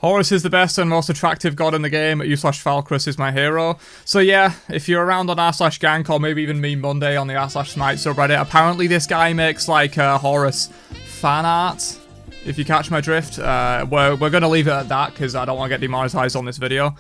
Horus is the best and most attractive god in the game. U/Falcrus is my hero. So yeah, if you're around on r/gank or maybe even Meme Monday on the r/Smite subreddit, apparently this guy makes like Horus fan art. If you catch my drift, we're gonna leave it at that because I don't want to get demonetized on this video.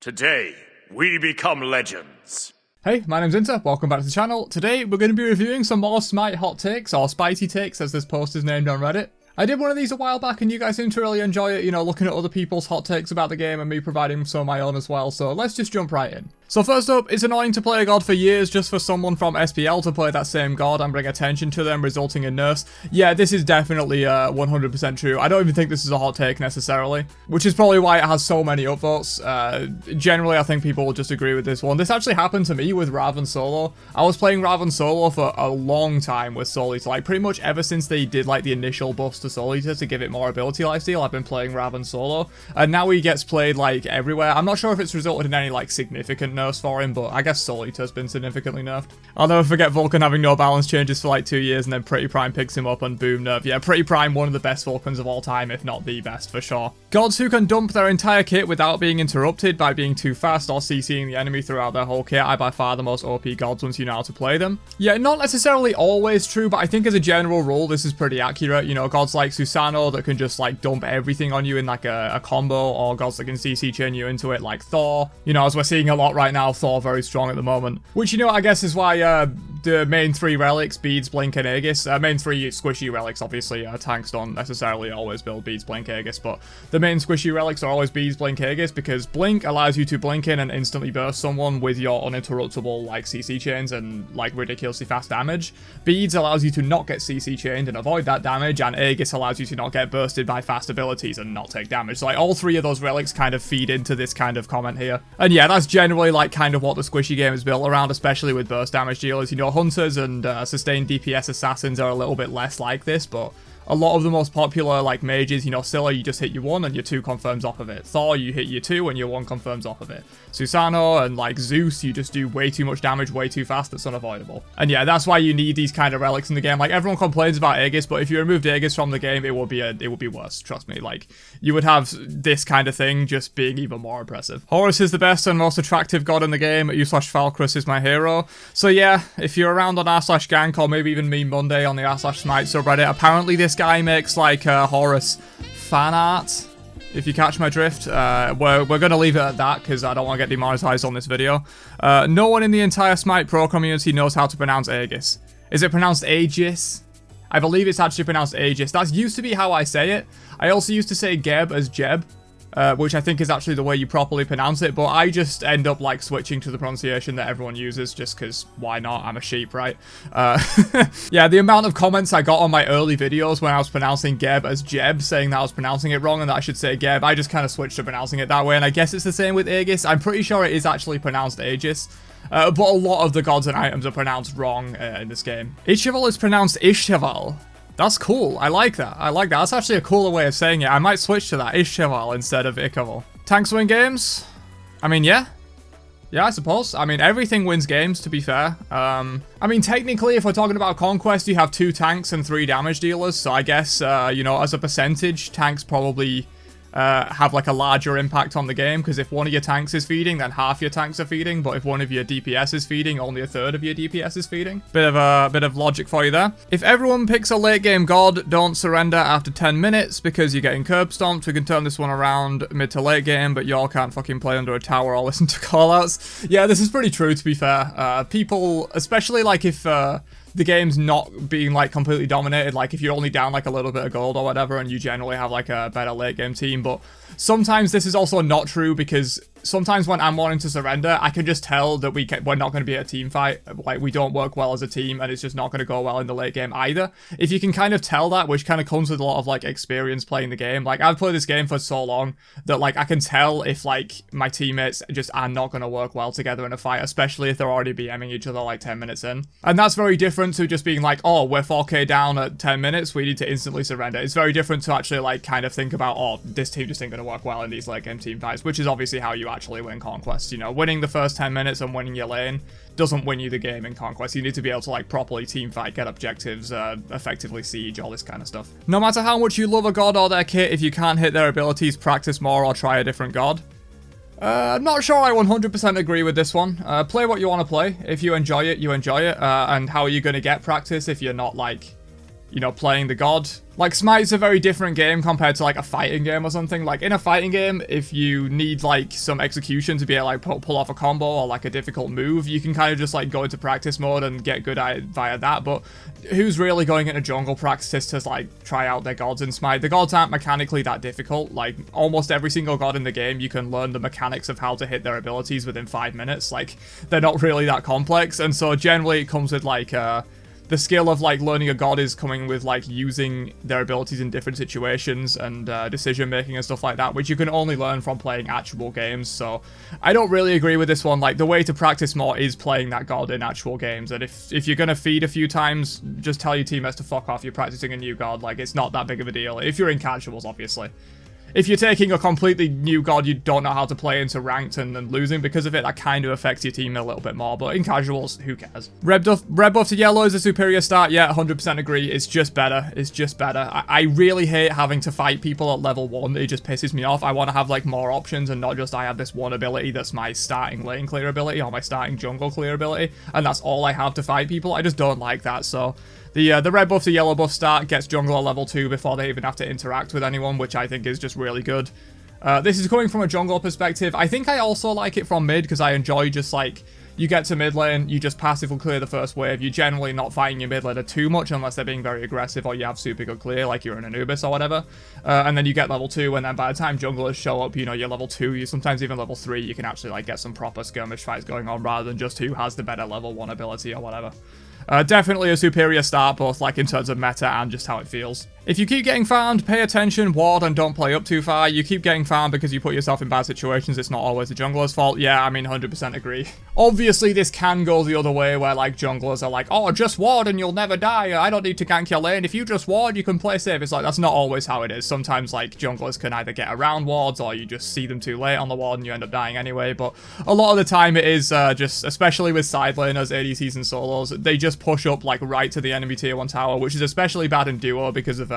Today, we become legends. Hey, my name's Inter, welcome back to the channel. Today, we're going to be reviewing some more Smite hot takes, or spicy takes as this post is named on Reddit. I did one of these a while back and you guys seem to really enjoy it, you know, looking at other people's hot takes about the game and me providing some of my own as well, so let's just jump right in. So first up, it's annoying to play a god for years just for someone from SPL to play that same god and bring attention to them, resulting in nerfs. Yeah, this is definitely 100% true. I don't even think this is a hot take necessarily, which is probably why it has so many upvotes. Generally, I think people will just agree with this one. This actually happened to me with Raven Solo. I was playing Raven Solo for a long time with Soul Eater, like pretty much ever since they did like the initial buffs to Soul Eater to give it more ability lifesteal. I've been playing Raven Solo, and now he gets played like everywhere. I'm not sure if it's resulted in any like significant nerfs for him, but I guess Soul Eater's been significantly nerfed. I'll never forget Vulcan having no balance changes for like 2 years, and then Pretty Prime picks him up and boom, nerf. Yeah, Pretty Prime, one of the best Vulcans of all time, if not the best for sure. Gods who can dump their entire kit without being interrupted by being too fast or CCing the enemy throughout their whole kit are by far the most OP gods once you know how to play them. Yeah, not necessarily always true, but I think as a general rule, this is pretty accurate. You know, gods like Susanoo that can just like dump everything on you in like a combo, or gods that can CC chain you into it like Thor. You know, as we're seeing a lot right now, Thor very strong at the moment. Which, you know, I guess is why the main 3 relics, Beads, Blink, and Aegis, main 3 squishy relics, obviously, tanks don't necessarily always build Beads, Blink, Aegis, but the main squishy relics are always Beads, Blink, Aegis, because Blink allows you to blink in and instantly burst someone with your uninterruptible, like, CC chains and, like, ridiculously fast damage. Beads allows you to not get CC chained and avoid that damage, and Aegis allows you to not get bursted by fast abilities and not take damage. So, like, all 3 of those relics kind of feed into this kind of comment here. And yeah, that's generally, like, kind of what the squishy game is built around, especially with burst damage dealers. You know, hunters and sustained DPS assassins are a little bit less like this, but a lot of the most popular, like, mages, you know, Scylla, you just hit your 1 and your 2 confirms off of it. Thor, you hit your 2 and your 1 confirms off of it. Susanoo and, like, Zeus, you just do way too much damage way too fast. It's unavoidable. And yeah, that's why you need these kind of relics in the game. Like, everyone complains about Aegis, but if you removed Aegis from the game, it would be worse. Trust me. Like, you would have this kind of thing just being even more impressive. Horus is the best and most attractive god in the game. U/Falcrus is my hero. So yeah, if you're around on r/gank or maybe even Meme Monday on the r/Smite subreddit, apparently this guy makes like Horus fan art. If you catch my drift, we're gonna leave it at that because I don't want to get demonetized on this video. No one in the entire Smite Pro community knows how to pronounce Aegis. Is it pronounced Aegis? I believe it's actually pronounced Aegis. That used to be how I say it. I also used to say Geb as Jeb, which I think is actually the way you properly pronounce it, but I just end up like switching to the pronunciation that everyone uses just because why not? I'm a sheep, right? Yeah, the amount of comments I got on my early videos when I was pronouncing Geb as Jeb, saying that I was pronouncing it wrong and that I should say Geb, I just kind of switched to pronouncing it that way, and I guess it's the same with Aegis. I'm pretty sure it is actually pronounced Aegis. But a lot of the gods and items are pronounced wrong in this game. Ishival is pronounced Ishival. That's cool. I like that. I like that. That's actually a cooler way of saying it. I might switch to that. Ishival instead of Ikaval. Tanks win games? I mean, yeah. Yeah, I suppose. I mean, everything wins games, to be fair. I mean, technically, if we're talking about Conquest, you have 2 tanks and 3 damage dealers. So I guess, you know, as a percentage, tanks probably have like a larger impact on the game, because if one of your tanks is feeding, then half your tanks are feeding, but if one of your DPS is feeding, only a third of your DPS is feeding. Bit of logic for you there. If everyone picks a late game god, don't surrender after 10 minutes because you're getting curb stomped. We can turn this one around mid to late game, but y'all can't fucking play under a tower or listen to callouts. Yeah, this is pretty true, to be fair. People, especially like if the game's not being like completely dominated, like if you're only down like a little bit of gold or whatever and you generally have like a better late game team, but sometimes this is also not true because sometimes when I'm wanting to surrender, I can just tell that we're not going to be a team fight. Like, we don't work well as a team, and it's just not going to go well in the late game either. If you can kind of tell that, which kind of comes with a lot of, like, experience playing the game. Like, I've played this game for so long that, like, I can tell if, like, my teammates just are not going to work well together in a fight, especially if they're already BMing each other, like, 10 minutes in. And that's very different to just being like, oh, we're 4k down at 10 minutes, we need to instantly surrender. It's very different to actually, like, kind of think about, oh, this team just ain't going to work well in these late game team fights, which is obviously how you actually win Conquest. You know, winning the first 10 minutes and winning your lane doesn't win you the game in Conquest. You need to be able to like properly team fight, get objectives, effectively siege, all this kind of stuff. No matter how much you love a god or their kit, if you can't hit their abilities, practice more or try a different god. I'm not sure I 100% agree with this one. Play what you want to play. If you enjoy it, you enjoy it. And how are you going to get practice if you're not like, you know, playing the god? Like, Smite's a very different game compared to, like, a fighting game or something. Like, in a fighting game, if you need, like, some execution to be able to, like, pull off a combo or, like, a difficult move, you can kind of just, like, go into practice mode and get good at it via that. But who's really going into jungle practice to, like, try out their gods in Smite? The gods aren't mechanically that difficult. Like, almost every single god in the game, you can learn the mechanics of how to hit their abilities within 5 minutes. Like, they're not really that complex. And so, generally, it comes with, like, the skill of, like, learning a god is coming with, like, using their abilities in different situations and decision-making and stuff like that, which you can only learn from playing actual games. So I don't really agree with this one. Like, the way to practice more is playing that god in actual games. And if you're going to feed a few times, just tell your teammates to fuck off. You're practicing a new god. Like, it's not that big of a deal. If you're in casuals, obviously. If you're taking a completely new god you don't know how to play into ranked and then losing because of it, that kind of affects your team a little bit more. But in casuals, who cares? Red buff to yellow is a superior start. Yeah, 100% agree. It's just better. It's just better. I really hate having to fight people at level 1. It just pisses me off. I want to have, like, more options and not just I have this one ability that's my starting lane clear ability or my starting jungle clear ability, and that's all I have to fight people. I just don't like that. So the red buff to yellow buff start gets jungle at level 2 before they even have to interact with anyone, which I think is just really good. This is coming from a jungle perspective. I think I also like it from mid because I enjoy just, like, you get to mid lane, you just passively clear the first wave. You're generally not fighting your mid laner too much unless they're being very aggressive or you have super good clear, like you're an Anubis or whatever. And then you get level 2, and then by the time junglers show up, you know, you're level 2, you sometimes even level 3, you can actually, like, get some proper skirmish fights going on rather than just who has the better level 1 ability or whatever. Definitely a superior start, both like in terms of meta and just how it feels. If you keep getting farmed, pay attention, ward, and don't play up too far. You keep getting farmed because you put yourself in bad situations. It's not always the jungler's fault. Yeah, I mean, 100% agree. Obviously, this can go the other way where, like, junglers are like, oh, just ward and you'll never die. I don't need to gank your lane. If you just ward, you can play safe. It's like, that's not always how it is. Sometimes, like, junglers can either get around wards or you just see them too late on the ward and you end up dying anyway. But a lot of the time it is just, especially with side laners, ADCs, and solos, they just push up, like, right to the enemy tier 1 tower, which is especially bad in duo because of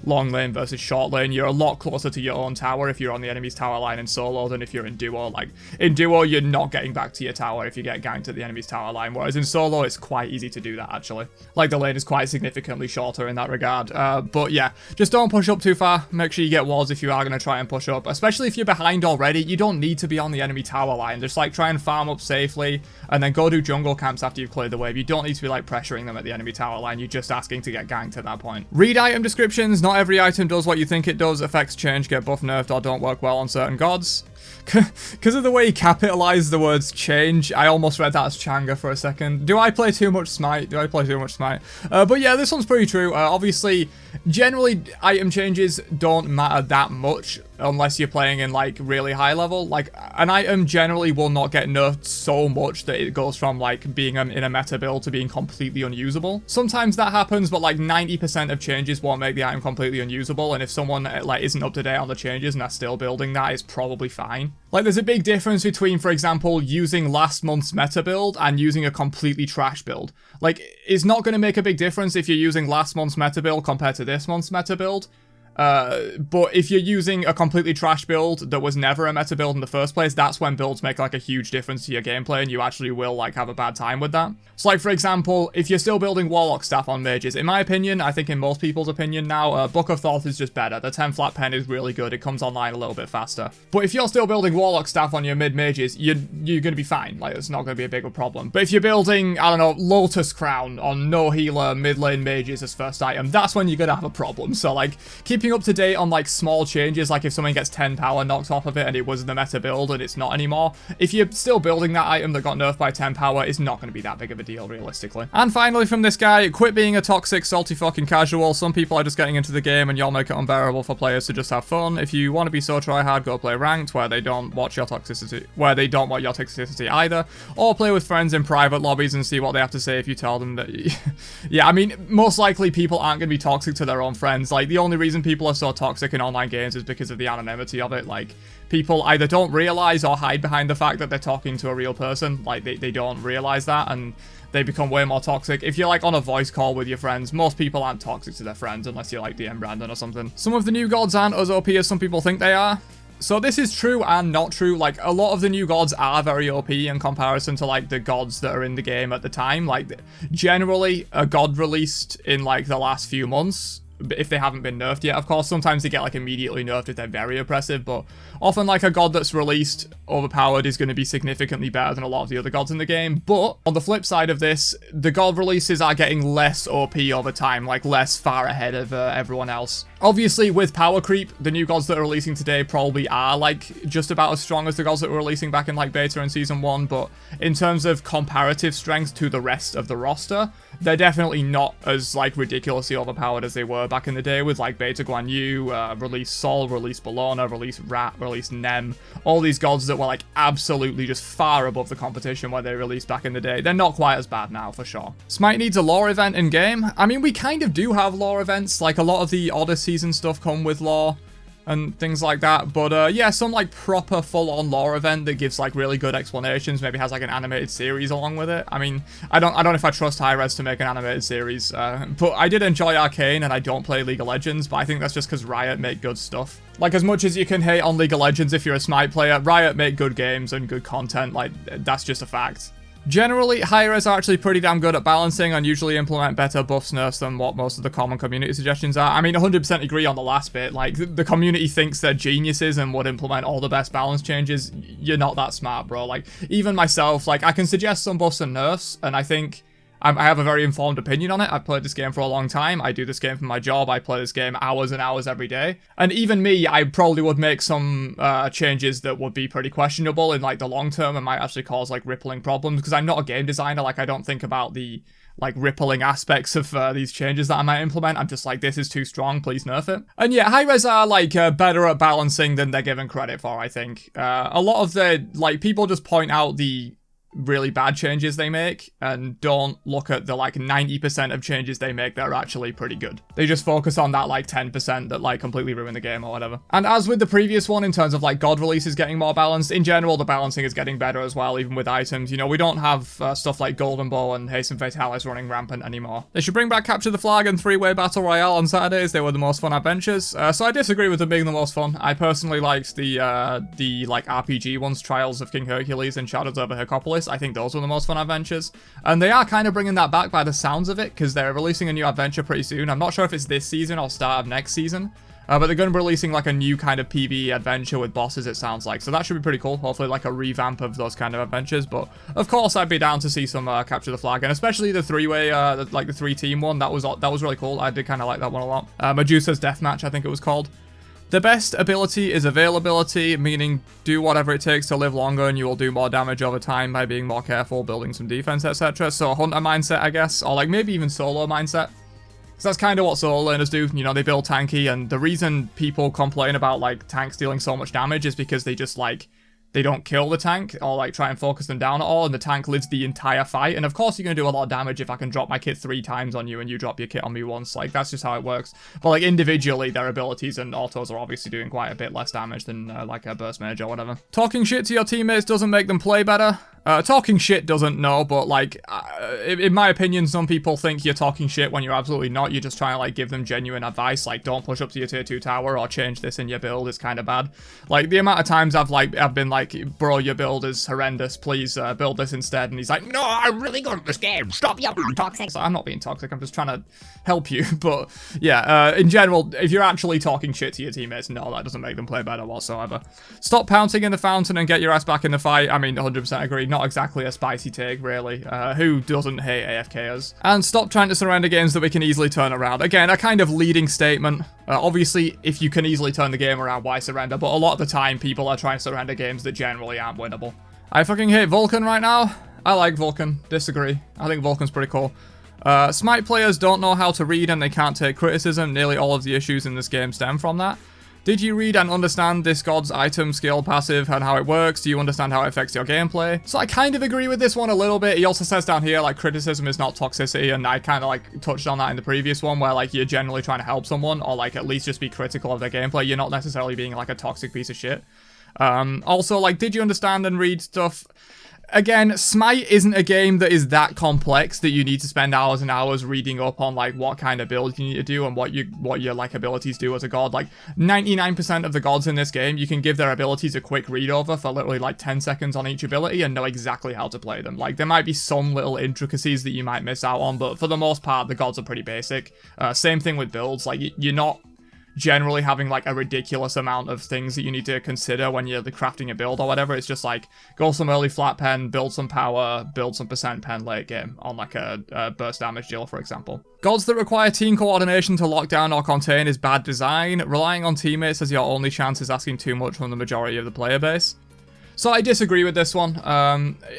long lane versus short lane. You're a lot closer to your own tower if you're on the enemy's tower line in solo than if you're in duo. Like, in duo, you're not getting back to your tower if you get ganked at the enemy's tower line, whereas in solo, it's quite easy to do that, actually. Like, the lane is quite significantly shorter in that regard. But yeah, just don't push up too far. Make sure you get wards if you are going to try and push up, especially if you're behind already. You don't need to be on the enemy tower line. Just, like, try and farm up safely and then go do jungle camps after you've cleared the wave. You don't need to be, like, pressuring them at the enemy tower line. You're just asking to get ganked at that point. Read item descriptions. Not every item does what you think it does. Effects change, get buff nerfed, or don't work well on certain gods. Because of the way he capitalized the words change, I almost read that as Changa for a second. Do I play too much Smite? But yeah, this one's pretty true. Obviously, generally, item changes don't matter that much unless you're playing in, like, really high level. Like, an item generally will not get nerfed so much that it goes from, like, being in a meta build to being completely unusable. Sometimes that happens, but, like, 90% of changes won't make the item completely unusable, and if someone, like, isn't up to date on the changes and they're still building that, it's probably fine. Like, there's a big difference between, for example, using last month's meta build and using a completely trash build. Like, it's not going to make a big difference if you're using last month's meta build compared to this month's meta build. But if you're using a completely trash build that was never a meta build in the first place, that's when builds make, like, a huge difference to your gameplay, and you actually will, like, have a bad time with that. So, like, for example, if you're still building Warlock staff on mages, in my opinion, I think in most people's opinion now, Book of Thoth is just better. The 10 flat pen is really good. It comes online a little bit faster. But if you're still building Warlock staff on your mid mages, you're going to be fine. Like, it's not going to be a big problem. But if you're building, I don't know, Lotus Crown on no healer mid lane mages as first item, that's when you're going to have a problem. So, like, keeping up to date on, like, small changes, like if someone gets 10 power knocked off of it and it was the meta build and it's not anymore, if you're still building that item that got nerfed by 10 power, it's not going to be that big of a deal, realistically. And finally from this guy, quit being a toxic, salty fucking casual. Some people are just getting into the game and you'll make it unbearable for players to just have fun. If you want to be so tryhard, go play ranked, where they don't watch your toxicity, either, or play with friends in private lobbies and see what they have to say if you tell them that yeah, I mean, most likely people aren't going to be toxic to their own friends. Like, the only reason people are so toxic in online games is because of the anonymity of it. Like, people either don't realize or hide behind the fact that they're talking to a real person. Like, they don't realize that, and they become way more toxic. If you're like on a voice call with your friends, most people aren't toxic to their friends unless you're like DM Brandon or something. Some of the new gods aren't as OP as some people think they are. So this is true and not true. Like, a lot of the new gods are very OP in comparison to like the gods that are in the game at the time. Like, generally a god released in like the last few months, if they haven't been nerfed yet, of course. Sometimes they get like immediately nerfed if they're very oppressive, but often like a god that's released overpowered is going to be significantly better than a lot of the other gods in the game. But on the flip side of this, the god releases are getting less OP over time, like less far ahead of everyone else. Obviously, with power creep, the new gods that are releasing today probably are like just about as strong as the gods that were releasing back in like beta and season 1, but in terms of comparative strength to the rest of the roster, they're definitely not as like ridiculously overpowered as they were back in the day with like Beta Guan Yu, release Sol, release Bellona, release Rat, release Nem, all these gods that were like absolutely just far above the competition where they released back in the day. They're not quite as bad now, for sure. Smite needs a lore event in game. I mean, we kind of do have lore events. Like, a lot of the Odyssey and stuff come with lore and things like that, but yeah, some like proper full-on lore event that gives like really good explanations, maybe has like an animated series along with it. I mean, I don't know if I trust Hi-Rez to make an animated series, but I did enjoy Arcane, and I don't play League of Legends, but I think that's just because Riot make good stuff. Like, as much as you can hate on League of Legends if you're a Smite player, Riot make good games and good content. Like, that's just a fact. Generally, Hi-Rez are actually pretty damn good at balancing and usually implement better buffs nerfs than what most of the common community suggestions are. I mean, 100% agree on the last bit. Like, the community thinks they're geniuses and would implement all the best balance changes. You're not that smart, bro. Like, even myself, like, I can suggest some buffs and nerfs, and I think I have a very informed opinion on it. I've played this game for a long time. I do this game for my job. I play this game hours and hours every day. And even me, I probably would make some changes that would be pretty questionable in like the long term and might actually cause like rippling problems, because I'm not a game designer. Like, I don't think about the like rippling aspects of these changes that I might implement. I'm just like, this is too strong, please nerf it. And yeah, Hi-Rez are like better at balancing than they're given credit for, I think. A lot of the, like, people just point out the really bad changes they make and don't look at the like 90% of changes they make that are actually pretty good. They just focus on that like 10% that like completely ruin the game or whatever. And as with the previous one, in terms of like god releases getting more balanced, in general the balancing is getting better as well, even with items. You know, we don't have stuff like Golden Bow and Hasten Fatalis running rampant anymore. They should bring back Capture the Flag and 3-way Battle Royale on Saturdays. They were the most fun adventures. So I disagree with them being the most fun. I personally liked the like RPG ones, Trials of King Hercules and Shadows over Hercopolis. I think those were the most fun adventures, and they are kind of bringing that back by the sounds of it, because they're releasing a new adventure pretty soon. I'm not sure if it's this season or start of next season, but they're going to be releasing like a new kind of PvE adventure with bosses, it sounds like, so that should be pretty cool. Hopefully like a revamp of those kind of adventures. But of course I'd be down to see some Capture the Flag, and especially the 3-way like the 3-team one. That was really cool. I did kind of like that one a lot. Medusa's Deathmatch, I think it was called. The best ability is availability, meaning do whatever it takes to live longer and you will do more damage over time by being more careful, building some defense, etc. So hunter mindset, I guess, or like maybe even solo mindset. Because that's kind of what solo laners do. You know, they build tanky, and the reason people complain about like tanks dealing so much damage is because they just like, they don't kill the tank or like try and focus them down at all, and the tank lives the entire fight. And of course you're going to do a lot of damage if I can drop my kit 3 times on you and you drop your kit on me once. Like, that's just how it works. But like individually, their abilities and autos are obviously doing quite a bit less damage than like a burst mage or whatever. Talking shit to your teammates doesn't make them play better. Talking shit doesn't, no, but like, in my opinion, some people think you're talking shit when you're absolutely not. You're just trying to like give them genuine advice, like don't push up to your tier 2 tower or change this in your build is kind of bad. Like, the amount of times I've been like, bro, your build is horrendous, please build this instead, and he's like, no, I'm really good at this game, stop being toxic. So I'm not being toxic, I'm just trying to help you. But yeah, in general, if you're actually talking shit to your teammates, no, that doesn't make them play better whatsoever. Stop pouncing in the fountain and get your ass back in the fight. I mean, 100% agree. Not exactly a spicy take, really. Who doesn't hate AFKers? And stop trying to surrender games that we can easily turn around. Again, a kind of leading statement. Obviously, if you can easily turn the game around, why surrender? But a lot of the time, people are trying to surrender games that generally aren't winnable. I fucking hate Vulcan right now. I like Vulcan. Disagree. I think Vulcan's pretty cool. Smite players don't know how to read and they can't take criticism. Nearly all of the issues in this game stem from that. Did you read and understand this god's item skill passive and how it works? Do you understand how it affects your gameplay? So I kind of agree with this one a little bit. He also says down here, like, criticism is not toxicity, and I kind of, like, touched on that in the previous one, where, like, you're generally trying to help someone, or, like, at least just be critical of their gameplay. You're not necessarily being, like, a toxic piece of shit. Also, like, did you understand and read stuff? Again, Smite isn't a game that is that complex that you need to spend hours and hours reading up on, like, what kind of build you need to do and what your like, abilities do as a god. Like, 99% of the gods in this game, you can give their abilities a quick read over for literally, like, 10 seconds on each ability and know exactly how to play them. Like, there might be some little intricacies that you might miss out on, but for the most part, the gods are pretty basic. Same thing with builds. Like, you're not generally having, like, a ridiculous amount of things that you need to consider when you're crafting a build or whatever. It's just like, go some early flat pen, build some power, build some percent pen late game on, like, a burst damage deal, for example. Gods that require team coordination to lock down or contain is bad design. Relying on teammates as your only chance is asking too much from the majority of the player base. So I disagree with this one.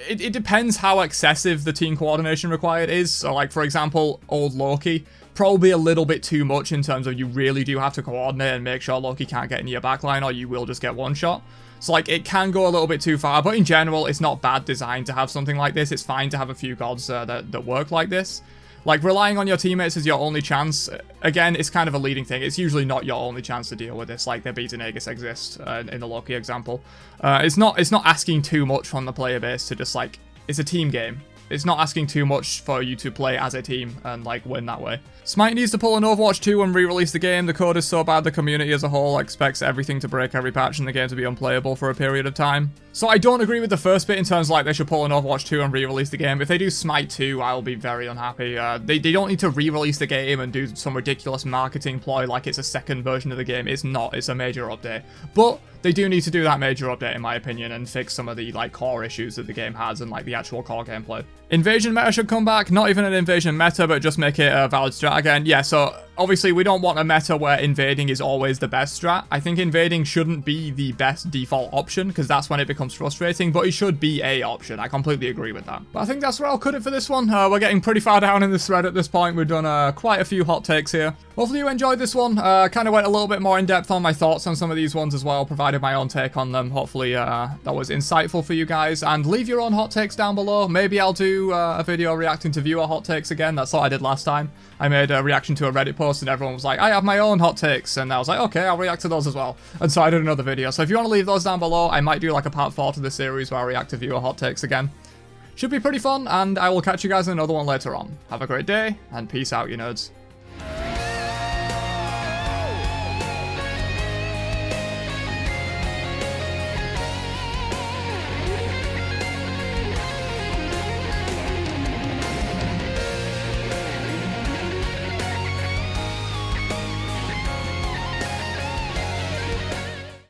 It depends how excessive the team coordination required is. So, like, for example, old Loki, probably a little bit too much in terms of you really do have to coordinate and make sure Loki can't get into your backline or you will just get one shot. So, like, it can go a little bit too far, but in general, it's not bad design to have something like this. It's fine to have a few gods that work like this. Like, relying on your teammates as your only chance, again, it's kind of a leading thing. It's usually not your only chance to deal with this, like the Beaten Aegis exists in the Loki example. It's not asking too much from the player base to just, like, it's a team game. It's not asking too much for you to play as a team and, like, win that way. Smite needs to pull an Overwatch 2 and re-release the game. The code is so bad the community as a whole expects everything to break every patch and the game to be unplayable for a period of time. So I don't agree with the first bit in terms of, like, they should pull an Overwatch 2 and re-release the game. If they do Smite 2, I'll be very unhappy. They don't need to re-release the game and do some ridiculous marketing ploy like it's a second version of the game. It's not. It's a major update. But they do need to do that major update, in my opinion, and fix some of the, like, core issues that the game has and, like, the actual core gameplay. Invasion meta should come back. Not even an invasion meta, but just make it a valid strat again. Yeah, so obviously we don't want a meta where invading is always the best strat. I think invading shouldn't be the best default option, because that's when it becomes frustrating, but it should be a option. I completely agree with that. But I think that's where I'll cut it for this one. We're getting pretty far down in this thread at this point. We've done quite a few hot takes here. Hopefully you enjoyed this one. Kind of went a little bit more in depth on my thoughts on some of these ones as well, provided my own take on them. Hopefully that was insightful for you guys, and leave your own hot takes down below. Maybe I'll do a video reacting to viewer hot takes again. That's what I did last time. I made a reaction to a Reddit post and everyone was like, I have my own hot takes, and I was like, okay, I'll react to those as well. And so I did another video. So if you want to leave those down below, I might do like a part 4 to this series where I react to viewer hot takes again. Should be pretty fun, and I will catch you guys in another one later on. Have a great day, and peace out, you nerds.